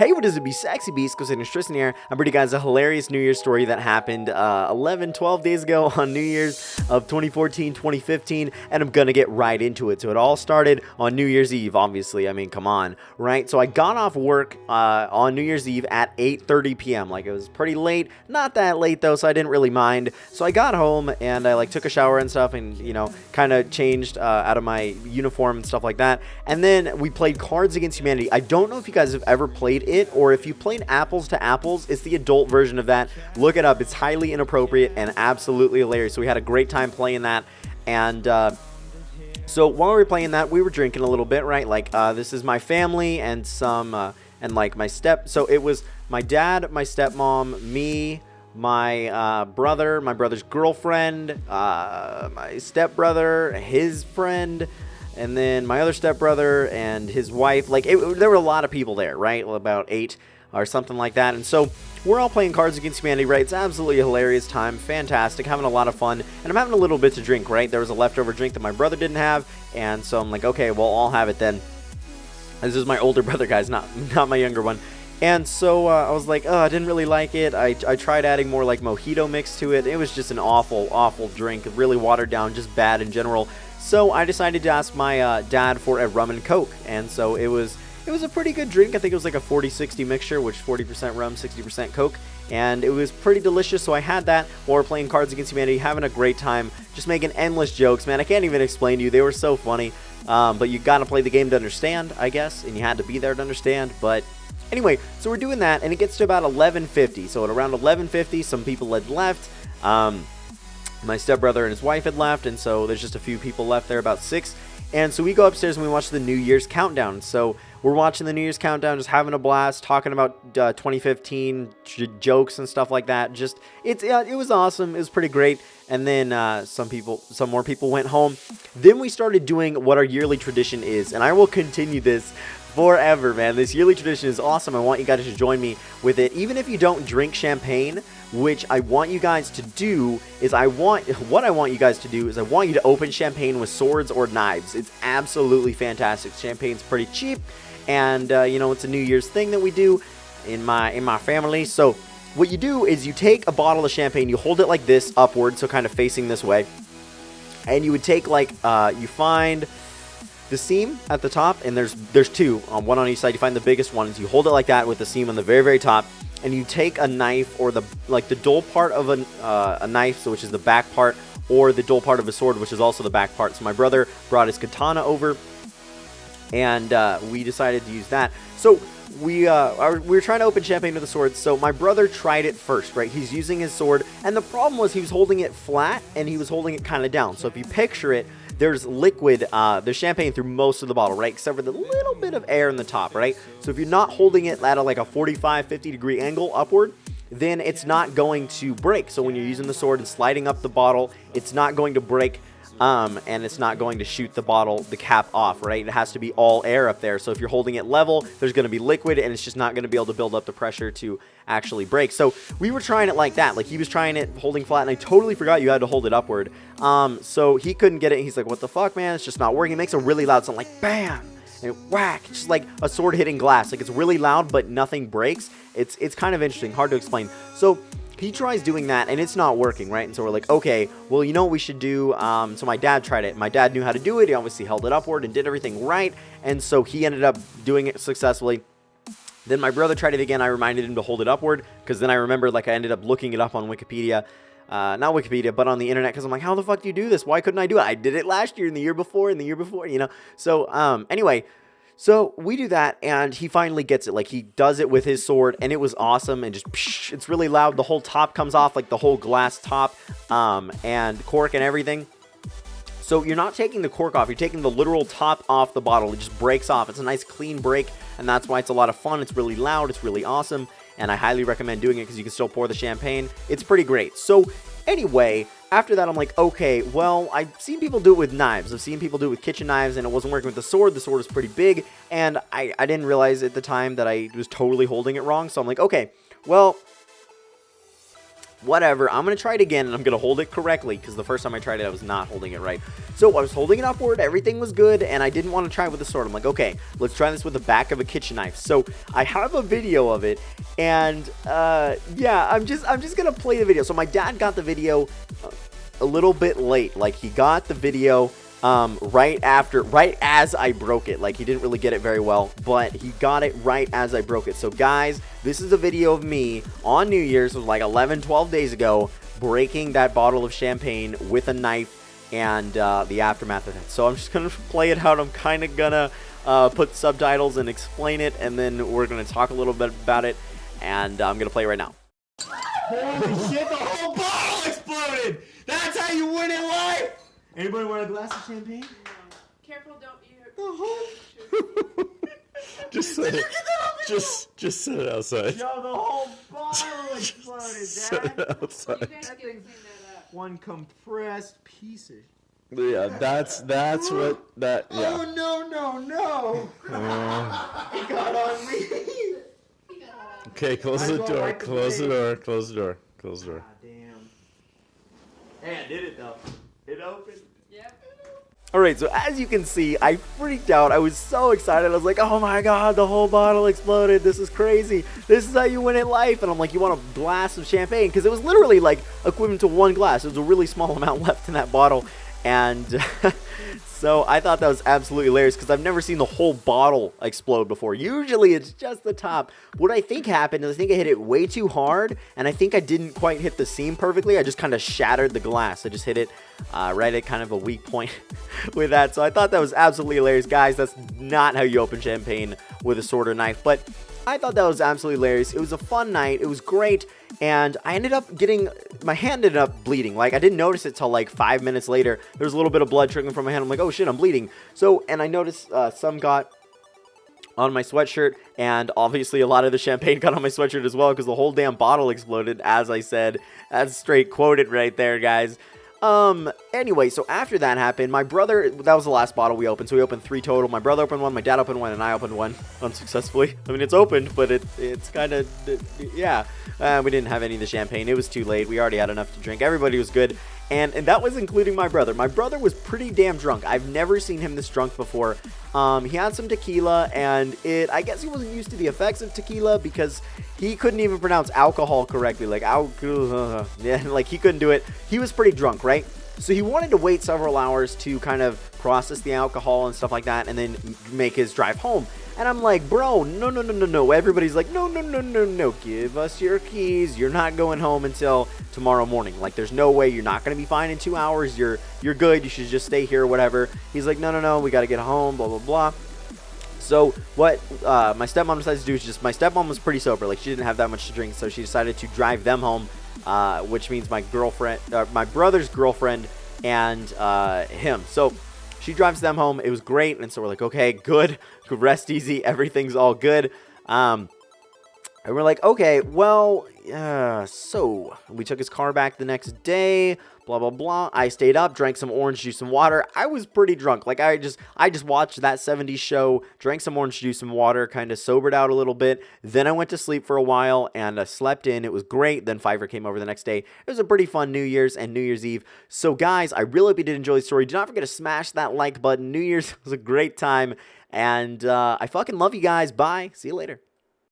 Hey, what does it be, sexy beast? GhostSickness Tristan here. I'm bringing you guys a hilarious New Year's story that happened 12 days ago on New Year's of 2014, 2015, and I'm gonna get right into it. So it all started on New Year's Eve, obviously. I mean, come on, right? So I got off work on New Year's Eve at 8:30 p.m. Like, it was pretty late, not that late though, so I didn't really mind. So I got home and I took a shower and stuff, and kind of changed out of my uniform and stuff like that. And then we played Cards Against Humanity. I don't know if you guys have ever played it, or if you played Apples to Apples. It's the adult version of that. Look it up. It's highly inappropriate and absolutely hilarious. So we had a great time playing that. And so while we were playing that, we were drinking a little bit, right? This is my family and some so it was my dad, my stepmom, me, my brother, my brother's girlfriend, my stepbrother, his friend, and then my other stepbrother and his wife. There were a lot of people there, right? About 8 or something like that. And so we're all playing Cards Against Humanity, right? It's absolutely a hilarious time, fantastic, having a lot of fun, and I'm having a little bit to drink, right? There was a leftover drink that my brother didn't have, and so I'm like, okay, well, I'll have it then. This is my older brother, guys, not my younger one. And so I was like, oh, I didn't really like it. I tried adding more mojito mix to it. It was just an awful drink, really watered down, just bad in general. So I decided to ask my dad for a rum and coke, and so it was a pretty good drink. I think it was like a 40-60 mixture, which 40% rum, 60% coke, and it was pretty delicious. So I had that while we're playing Cards Against Humanity, having a great time, just making endless jokes, man. I can't even explain to you. They were so funny, but you gotta play the game to understand, I guess, and you had to be there to understand. But anyway, so we're doing that, and it gets to about 11:50. So at around 11:50, some people had left. My stepbrother and his wife had left, and so there's just a few people left there, about 6. And so we go upstairs and we watch the New Year's countdown. So we're watching the New Year's countdown, just having a blast, talking about 2015 jokes and stuff like that. It was awesome. It was pretty great. And then some more people went home. Then we started doing what our yearly tradition is, and I will continue this forever, man. This yearly tradition is awesome. I want you guys to join me with it. Even if you don't drink champagne, which I want you guys to do, I want you to open champagne with swords or knives. It's absolutely fantastic. Champagne's pretty cheap, and it's a New Year's thing that we do in my family. So what you do is you take a bottle of champagne, you hold it like this upward, so kind of facing this way, and you would take you find the seam at the top, and there's two, one on each side. You find the biggest ones, you hold it like that with the seam on the very top, and you take a knife, or the dull part of a knife, so which is the back part, or the dull part of a sword, which is also the back part. So my brother brought his katana over, and we decided to use that. So we were trying to open champagne with a sword. So my brother tried it first, right? He's using his sword, and the problem was he was holding it flat, and he was holding it kind of down. So if you picture it, there's liquid, there's champagne through most of the bottle, right? Except for the little bit of air in the top, right? So if you're not holding it at a 45, 50 degree angle upward, then it's not going to break. So when you're using the sword and sliding up the bottle, it's not going to break, and it's not going to shoot the cap off, right? It has to be all air up there. So if you're holding it level, there's going to be liquid, and it's just not going to be able to build up the pressure to actually break. So we were trying it like that. He was trying it holding flat, and I totally forgot you had to hold it upward. So he couldn't get it. He's like, what the fuck, man? It's just not working. It makes a really loud sound, bam, and whack. It's just like a sword hitting glass. It's really loud, but nothing breaks. It's kind of interesting, hard to explain. So he tries doing that, and it's not working, right? And so we're like, okay, well, you know what we should do? So my dad tried it. My dad knew how to do it. He obviously held it upward and did everything right, and so he ended up doing it successfully. Then my brother tried it again. I reminded him to hold it upward, because then I remembered, I ended up looking it up on Wikipedia. Not Wikipedia, but on the internet, because I'm like, how the fuck do you do this? Why couldn't I do it? I did it last year and the year before and the year before, So, anyway, so we do that, and he finally gets it. He does it with his sword, and it was awesome, and just, psh, it's really loud. The whole top comes off, the whole glass top, and cork and everything. So you're not taking the cork off, you're taking the literal top off the bottle. It just breaks off. It's a nice clean break, and that's why it's a lot of fun. It's really loud, it's really awesome, and I highly recommend doing it because you can still pour the champagne. It's pretty great. So anyway, after that, I'm like, okay, well, I've seen people do it with knives. I've seen people do it with kitchen knives, and it wasn't working with the sword. The sword is pretty big, and I didn't realize at the time that I was totally holding it wrong. So I'm like, okay, well, whatever, I'm going to try it again, and I'm going to hold it correctly, because the first time I tried it, I was not holding it right. So I was holding it upward, everything was good, and I didn't want to try it with a sword. I'm like, okay, let's try this with the back of a kitchen knife. So I have a video of it, and yeah, I'm just going to play the video. So my dad got the video a little bit late. Like, he got the video right as I broke it. Like, he didn't really get it very well, but he got it right as I broke it. So guys, this is a video of me on New Year's, it was like 11-12 days ago, breaking that bottle of champagne with a knife, and the aftermath of that. So I'm just gonna play it out. I'm kind of gonna put subtitles and explain it, and then we're gonna talk a little bit about it, and I'm gonna play it right now. Holy shit, the whole bottle exploded! That's how you win in life! Anybody want a glass of champagne? No. Careful, don't you. Just set it. Just set it outside. Yo, the whole bottle exploded, Dad. Set it outside. You guys can clean that up. One compressed piece of. Yeah, that's what that. Yeah. Oh no! It got on me. Okay, close the door. Close the door. Close the door. Close the door. God damn. Hey, I did it though. It opened. Yep. Alright, so as you can see, I freaked out. I was so excited. I was like, oh my god, the whole bottle exploded. This is crazy. This is how you win at life. And I'm like, you want a glass of champagne? Because it was literally like equivalent to one glass. It was a really small amount left in that bottle. And so I thought that was absolutely hilarious, because I've never seen the whole bottle explode before. Usually it's just the top. What I think happened is I think I hit it way too hard, and I think I didn't quite hit the seam perfectly. I just kind of shattered the glass. I just hit it right at kind of a weak point with that. So I thought that was absolutely hilarious. Guys, that's not how you open champagne with a sword or knife, but I thought that was absolutely hilarious. It was a fun night. It was great. And I ended up getting, my hand ended up bleeding. Like, I didn't notice it till like 5 minutes later. There was a little bit of blood trickling from my hand. I'm like, oh shit, I'm bleeding. So, and I noticed some got on my sweatshirt, and obviously a lot of the champagne got on my sweatshirt as well, because the whole damn bottle exploded, as I said. That's straight quoted right there, guys. Anyway, so after that happened, my brother, that was the last bottle we opened, so we opened 3 total. My brother opened one, my dad opened one, and I opened one unsuccessfully. I mean, it's opened, but it's kind of, yeah, we didn't have any of the champagne. It was too late. We already had enough to drink. Everybody was good, and that was including my brother. My brother was pretty damn drunk. I've never seen him this drunk before. He had some tequila, and I guess he wasn't used to the effects of tequila, because he couldn't even pronounce alcohol correctly. Like, yeah, like he couldn't do it. He was pretty drunk, right? So he wanted to wait several hours to kind of process the alcohol and stuff like that, and then make his drive home. And I'm like, bro, no. Everybody's like, no. Give us your keys. You're not going home until tomorrow morning. Like, there's no way. You're not going to be fine in 2 hours. You're good. You should just stay here or whatever. He's like, no. We got to get home, blah, blah, blah. So what my stepmom decided to do is my stepmom was pretty sober. Like, she didn't have that much to drink. So she decided to drive them home, which means my brother's girlfriend and him. So she drives them home. It was great. And so we're like, okay, good. Rest easy. Everything's all good. And we're like, okay, well, so we took his car back the next day, blah, blah, blah. I stayed up, drank some orange juice and water. I was pretty drunk. Like, I just watched that 70s show, drank some orange juice and water, kind of sobered out a little bit. Then I went to sleep for a while, and I slept in. It was great. Then Fiverr came over the next day. It was a pretty fun New Year's and New Year's Eve. So, guys, I really hope you did enjoy the story. Do not forget to smash that like button. New Year's was a great time, and I fucking love you guys. Bye. See you later.